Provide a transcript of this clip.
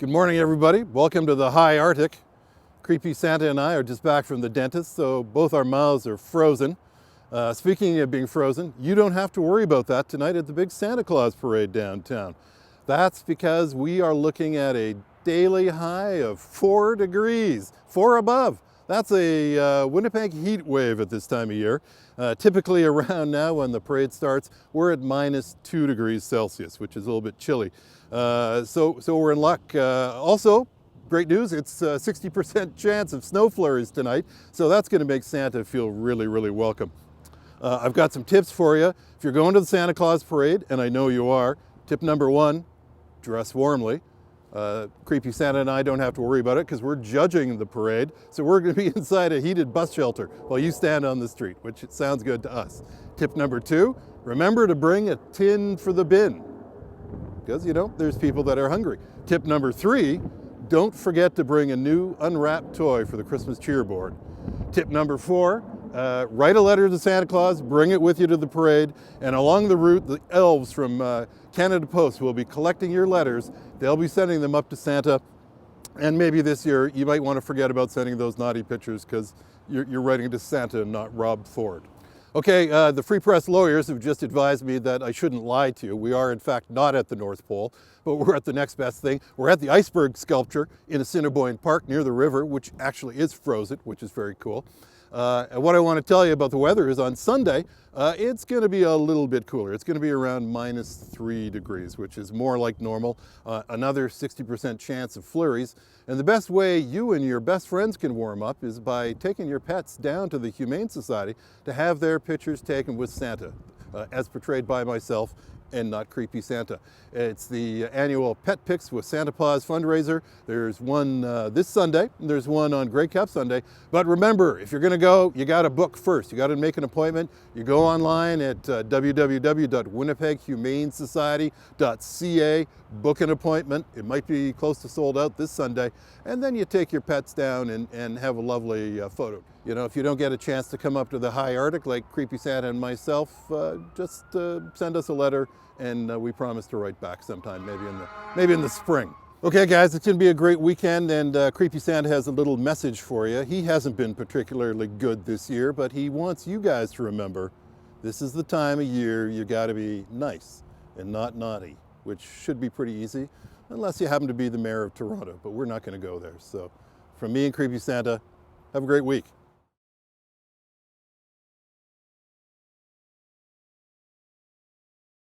Good morning, everybody. Welcome to the high Arctic. Creepy Santa and I are just back from the dentist, so both our mouths are frozen. Speaking of being frozen, you don't have to worry about that tonight at the big Santa Claus Parade downtown. That's because we are looking at a daily high of 4 degrees, 4 above. That's a Winnipeg heat wave at this time of year. Typically around now when the parade starts, we're at -2 degrees Celsius, which is a little bit chilly. So we're in luck. Also, great news, it's a 60% chance of snow flurries tonight, so that's going to make Santa feel really, really welcome. I've got some tips for you. If you're going to the Santa Claus Parade, and I know you are, tip number 1, dress warmly. Creepy Santa and I don't have to worry about it because we're judging the parade, so we're going to be inside a heated bus shelter while you stand on the street, which it sounds good to us. Tip number 2, remember to bring a tin for the bin, because, you know, there's people that are hungry. Tip number 3, don't forget to bring a new unwrapped toy for the Christmas cheer board. Tip number 4, write a letter to Santa Claus, bring it with you to the parade, and along the route, the elves from Canada Post will be collecting your letters. They'll be sending them up to Santa, and maybe this year you might want to forget about sending those naughty pictures because you're writing to Santa and not Rob Ford. Okay, the Free Press lawyers have just advised me that I shouldn't lie to you. We are in fact not at the North Pole, but we're at the next best thing. We're at the iceberg sculpture in Assiniboine Park near the river, which actually is frozen, which is very cool. And what I want to tell you about the weather is on Sunday, it's going to be a little bit cooler. It's going to be around -3 degrees, which is more like normal. Another 60% chance of flurries. And the best way you and your best friends can warm up is by taking your pets down to the Humane Society to have their pictures taken with Santa, as portrayed by myself and not Creepy Santa. It's the annual Pet Pics with Santa Paws fundraiser. There's one this Sunday, and there's one on Grey Cup Sunday. But remember, if you're gonna go, you gotta book first. You gotta make an appointment. You go online at www.winnipeghumanesociety.ca, book an appointment. It might be close to sold out this Sunday. And then you take your pets down and have a lovely photo. You know, if you don't get a chance to come up to the high Arctic like Creepy Santa and myself, just send us a letter and we promise to write back sometime, maybe in the spring. Okay guys, it's gonna be a great weekend, and Creepy Santa has a little message for you. He hasn't been particularly good this year, but he wants you guys to remember this is the time of year you gotta be nice and not naughty, which should be pretty easy, unless you happen to be the mayor of Toronto, but we're not gonna go there. So from me and Creepy Santa, have a great week.